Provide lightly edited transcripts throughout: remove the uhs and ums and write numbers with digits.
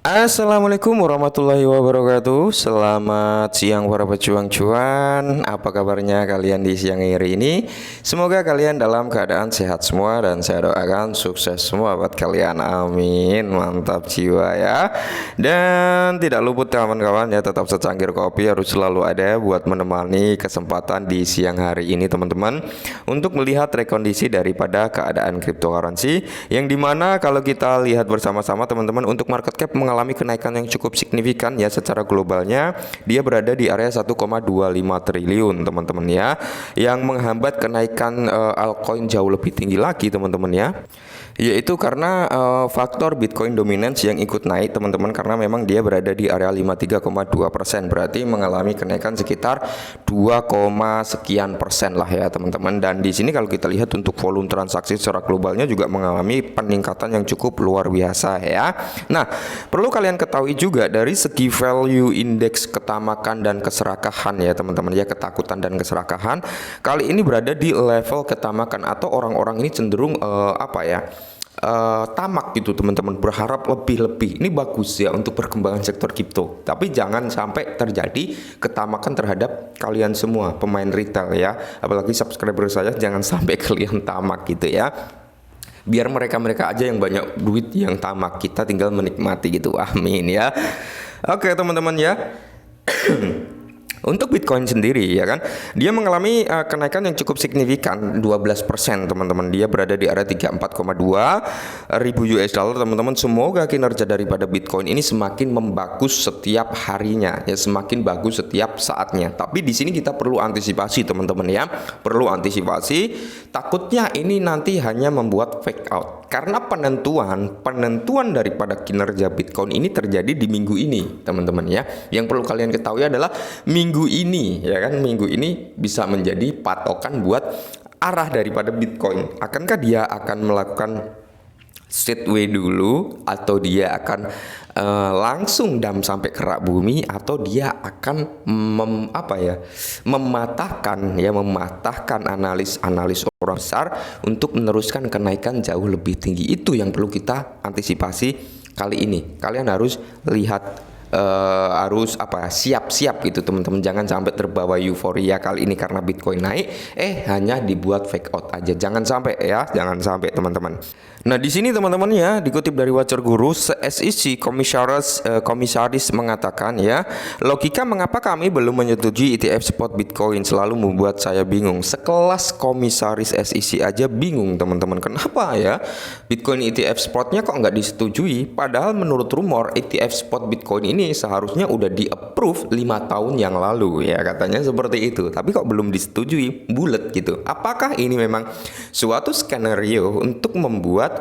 Assalamualaikum warahmatullahi wabarakatuh. Selamat siang para pejuang cuan. Apa kabarnya kalian di siang hari ini? Semoga kalian dalam keadaan sehat semua dan saya doakan sukses semua buat kalian. Amin. Mantap jiwa ya. Dan tidak luput kawan-kawan ya, tetap secangkir kopi harus selalu ada buat menemani kesempatan di siang hari ini teman-teman, untuk melihat rekondisi daripada keadaan cryptocurrency, yang dimana kalau kita lihat bersama-sama teman-teman, untuk market cap mengalami kenaikan yang cukup signifikan ya. Secara globalnya dia berada di area 1,25 triliun teman-teman ya, yang menghambat kenaikan altcoin jauh lebih tinggi lagi teman-teman ya, yaitu karena faktor Bitcoin dominance yang ikut naik teman-teman, karena memang dia berada di area 53,2%, berarti mengalami kenaikan sekitar 2, sekian persen lah ya teman-teman. Dan di sini kalau kita lihat untuk volume transaksi secara globalnya juga mengalami peningkatan yang cukup luar biasa ya. Nah, perlu kalian ketahui juga dari segi value indeks ketamakan dan keserakahan ya teman-teman ya, ketakutan dan keserakahan kali ini berada di level ketamakan, atau orang-orang ini cenderung tamak gitu teman-teman, berharap lebih-lebih. Ini bagus ya untuk perkembangan sektor kripto, tapi jangan sampai terjadi ketamakan terhadap kalian semua pemain retail ya, apalagi subscriber saya, jangan sampai kalian tamak gitu ya. Biar mereka-mereka aja yang banyak duit yang tamak, kita tinggal menikmati gitu. Amin ya. Oke teman-teman ya. Untuk Bitcoin sendiri ya kan, dia mengalami kenaikan yang cukup signifikan 12% teman-teman. Dia berada di area 34,2 ribu US dollar teman-teman. Semoga kinerja daripada Bitcoin ini semakin membagus setiap harinya ya, semakin bagus setiap saatnya. Tapi di sini kita perlu antisipasi teman-teman ya, perlu antisipasi. Takutnya ini nanti hanya membuat fake out, karena penentuan daripada kinerja Bitcoin ini terjadi di minggu ini teman-teman ya. Yang perlu kalian ketahui adalah minggu ini ya kan, minggu ini bisa menjadi patokan buat arah daripada Bitcoin. Akankah dia akan melakukan sideway dulu, atau dia akan langsung dam sampai kerak bumi, atau dia akan mematahkan analis orang besar untuk meneruskan kenaikan jauh lebih tinggi. Itu yang perlu kita antisipasi kali ini. Kalian harus lihat, siap-siap gitu teman-teman. Jangan sampai terbawa euforia kali ini karena Bitcoin naik, hanya dibuat fake out aja. Jangan sampai ya, jangan sampai teman-teman. Nah di sini teman-teman ya, dikutip dari Watcher Guru, SEC komisaris mengatakan ya, logika mengapa kami belum menyetujui ETF spot Bitcoin selalu membuat saya bingung. Sekelas komisaris SEC aja bingung teman-teman. Kenapa ya Bitcoin ETF spotnya kok nggak disetujui? Padahal menurut rumor ETF spot Bitcoin ini seharusnya udah di approve 5 tahun yang lalu ya, katanya seperti itu. Tapi kok belum disetujui, bulet gitu. Apakah ini memang suatu skenario untuk membuat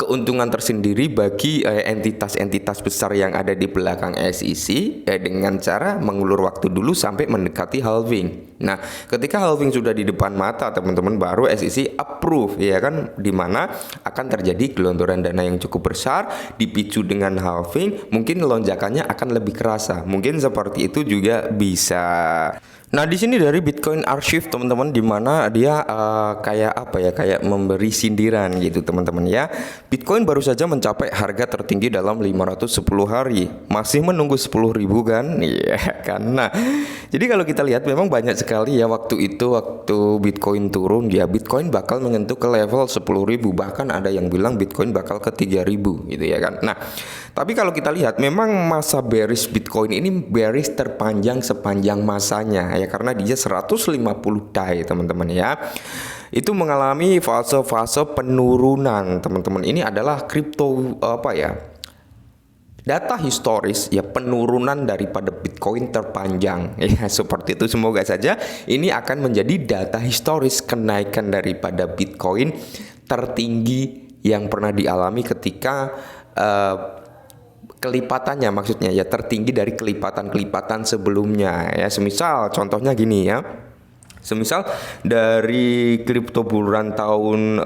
keuntungan tersendiri bagi entitas-entitas besar yang ada di belakang SEC dengan cara mengulur waktu dulu sampai mendekati halving? Nah, ketika halving sudah di depan mata teman-teman, baru SEC approve ya kan, dimana akan terjadi gelontoran dana yang cukup besar dipicu dengan halving, mungkin lonjakannya akan lebih kerasa. Mungkin seperti itu juga bisa. Nah di sini dari Bitcoin Archive teman-teman, dimana dia kayak memberi sindiran gitu teman-teman ya. Bitcoin baru saja mencapai harga tertinggi dalam 510 hari, masih menunggu 10.000 kan? Iya kan. Nah jadi kalau kita lihat memang banyak sekali ya, waktu Bitcoin turun ya, Bitcoin bakal menyentuh ke level 10.000, bahkan ada yang bilang Bitcoin bakal ke 3.000 gitu ya kan. Nah tapi kalau kita lihat memang masa bearish Bitcoin ini bearish terpanjang sepanjang masanya ya, karena dia 150 day teman-teman ya. Itu mengalami fase-fase penurunan teman-teman. Ini adalah kripto data historis ya, penurunan daripada Bitcoin terpanjang ya, seperti itu. Semoga saja ini akan menjadi data historis kenaikan daripada Bitcoin tertinggi yang pernah dialami ketika kelipatannya, maksudnya ya tertinggi dari kelipatan-kelipatan sebelumnya ya. Semisal contohnya gini ya, Semisal dari kripto bulan tahun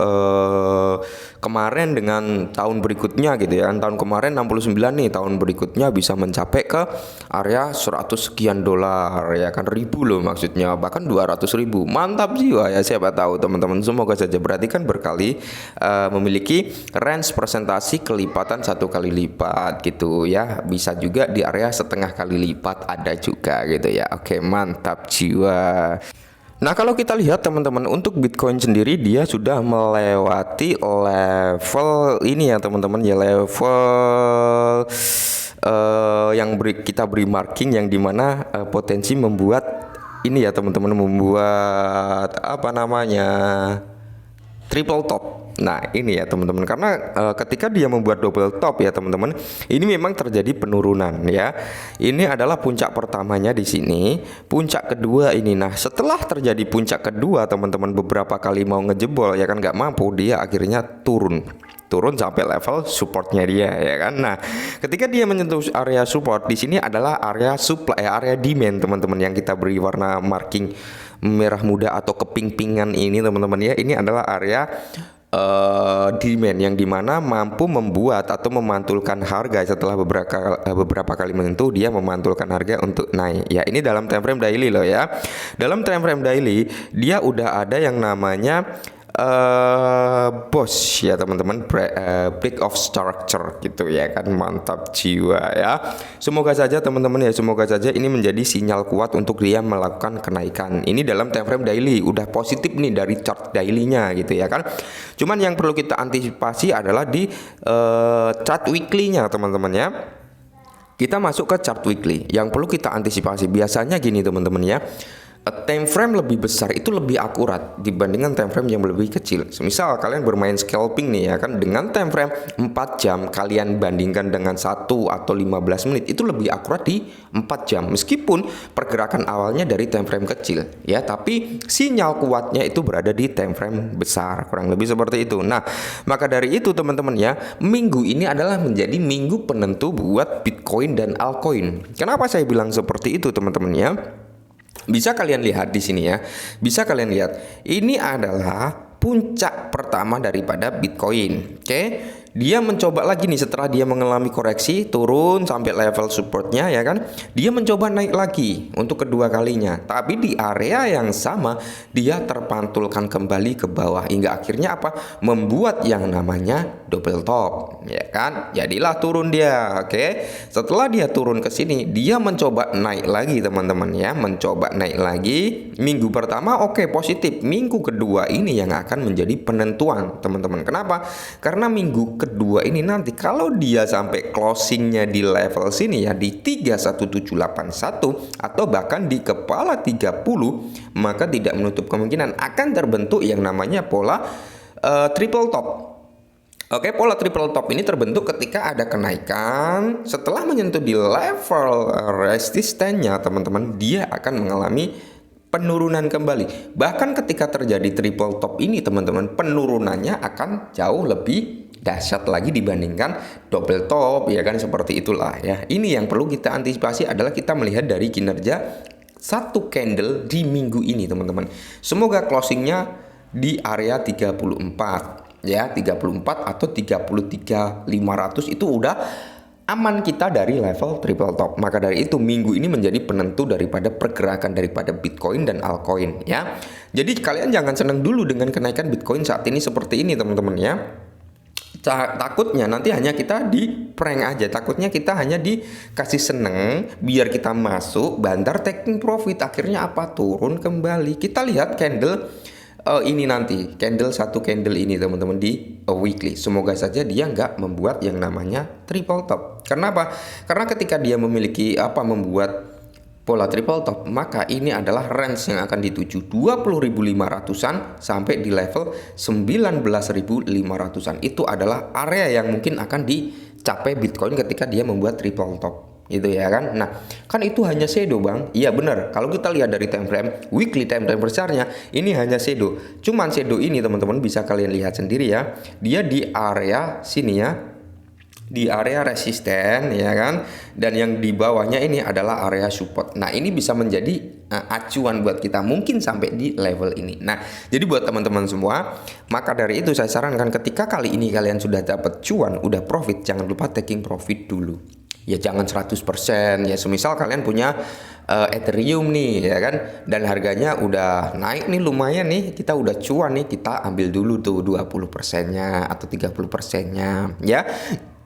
kemarin dengan tahun berikutnya gitu ya. Tahun kemarin 69 nih, tahun berikutnya bisa mencapai ke area 100 sekian dolar ya kan, ribu loh maksudnya, bahkan 200 ribu. Mantap jiwa ya, siapa tahu teman-teman, semoga saja. Berarti kan berkali memiliki range presentasi kelipatan 1 kali lipat gitu ya. Bisa juga di area setengah kali lipat ada juga gitu ya. Oke, mantap jiwa. Nah, kalau kita lihat teman-teman, untuk Bitcoin sendiri dia sudah melewati level ini ya teman-teman ya, level yang kita beri marking, yang dimana potensi membuat ini ya teman-teman, membuat apa namanya, triple top. Nah ini ya teman-teman, karena ketika dia membuat double top ya teman-teman, ini memang terjadi penurunan ya. Ini adalah puncak pertamanya di sini, puncak kedua ini. Nah setelah terjadi puncak kedua teman-teman, beberapa kali mau ngejebol ya kan, nggak mampu, dia akhirnya turun sampai level supportnya dia ya kan. Nah ketika dia menyentuh area support, di sini adalah area supply, area demand teman-teman, yang kita beri warna marking merah muda atau keping-pingan ini teman-teman ya. Ini adalah area demand yang dimana mampu membuat atau memantulkan harga setelah beberapa kali menyentuh, dia memantulkan harga untuk naik ya. Ini dalam time frame daily loh ya. Dalam time frame daily dia udah ada yang namanya bos ya teman-teman, break of structure gitu ya kan. Mantap jiwa ya. Semoga saja teman-teman ya, semoga saja ini menjadi sinyal kuat untuk dia melakukan kenaikan. Ini dalam time frame daily udah positif nih dari chart daily-nya gitu ya kan. Cuman yang perlu kita antisipasi adalah di chart weekly-nya teman-teman ya. Kita masuk ke chart weekly, yang perlu kita antisipasi biasanya gini teman-teman ya. Time frame lebih besar itu lebih akurat dibandingkan time frame yang lebih kecil. Misal kalian bermain scalping nih ya kan, dengan time frame 4 jam kalian bandingkan dengan 1 atau 15 menit, itu lebih akurat di 4 jam. Meskipun pergerakan awalnya dari time frame kecil ya, tapi sinyal kuatnya itu berada di time frame besar, kurang lebih seperti itu. Nah, maka dari itu teman-teman ya, minggu ini adalah menjadi minggu penentu buat Bitcoin dan altcoin. Kenapa saya bilang seperti itu teman-teman ya? Bisa kalian lihat di sini ya. Bisa kalian lihat. Ini adalah puncak pertama daripada Bitcoin. Oke. Dia mencoba lagi nih setelah dia mengalami koreksi, turun sampai level supportnya ya kan. Dia mencoba naik lagi untuk kedua kalinya. Tapi di area yang sama dia terpantulkan kembali ke bawah, hingga akhirnya apa? Membuat yang namanya double top, ya kan? Jadilah turun dia. Oke. Setelah dia turun ke sini, dia mencoba naik lagi teman-teman ya, mencoba naik lagi. Minggu pertama oke, positif. Minggu kedua ini yang akan menjadi penentuan teman-teman. Kenapa? Karena minggu kedua ini nanti kalau dia sampai closingnya di level sini ya, di 31781 atau bahkan di kepala 30, maka tidak menutup kemungkinan akan terbentuk yang namanya pola triple top. Oke, pola triple top ini terbentuk ketika ada kenaikan setelah menyentuh di level resistennya teman-teman, dia akan mengalami penurunan kembali. Bahkan ketika terjadi triple top ini teman-teman, penurunannya akan jauh lebih dahsyat lagi dibandingkan double top ya kan, seperti itulah ya. Ini yang perlu kita antisipasi adalah kita melihat dari kinerja satu candle di minggu ini teman-teman. Semoga closingnya di area 34 ya, 34 atau 33.500 itu udah aman kita dari level triple top. Maka dari itu minggu ini menjadi penentu daripada pergerakan daripada Bitcoin dan altcoin ya. Jadi kalian jangan senang dulu dengan kenaikan Bitcoin saat ini seperti ini teman-teman ya. Takutnya nanti hanya kita di prank aja, takutnya kita hanya dikasih seneng biar kita masuk bandar taking profit, akhirnya apa? Turun kembali. Kita lihat candle ini nanti, satu candle ini teman-teman di weekly, semoga saja dia nggak membuat yang namanya triple top. Karena apa? Karena ketika dia memiliki membuat pola triple top, maka ini adalah range yang akan dituju 20.500-an sampai di level 19.500-an. Itu adalah area yang mungkin akan dicapai Bitcoin ketika dia membuat triple top. Gitu ya kan. Nah, kan itu hanya shadow, Bang. Iya benar. Kalau kita lihat dari time frame weekly, time frame besarnya, ini hanya shadow. Cuman shadow ini teman-teman bisa kalian lihat sendiri ya. Dia di area sini ya, di area resisten ya kan, dan yang di bawahnya ini adalah area support. Nah ini bisa menjadi acuan buat kita mungkin sampai di level ini. Nah, jadi buat teman-teman semua, maka dari itu saya sarankan ketika kali ini kalian sudah dapat cuan, udah profit, jangan lupa taking profit dulu. Ya jangan 100%, ya semisal kalian punya Ethereum nih ya kan, dan harganya udah naik nih lumayan nih, kita udah cuan nih, kita ambil dulu tuh 20%-nya atau 30%-nya ya.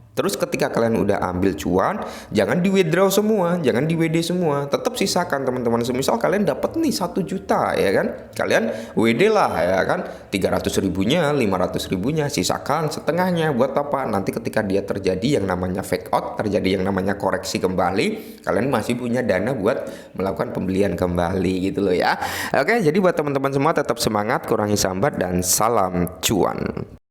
Terus ketika kalian udah ambil cuan, jangan di withdraw semua, jangan di WD semua, tetap sisakan teman-teman. Semisal kalian dapat nih 1 juta ya kan, kalian WD lah ya kan, 300 ribunya, 500 ribunya, sisakan setengahnya buat apa? Nanti ketika dia terjadi yang namanya fake out, terjadi yang namanya koreksi kembali, kalian masih punya dana buat melakukan pembelian kembali gitu loh ya. Oke, jadi buat teman-teman semua tetap semangat, kurangi sambat, dan salam cuan.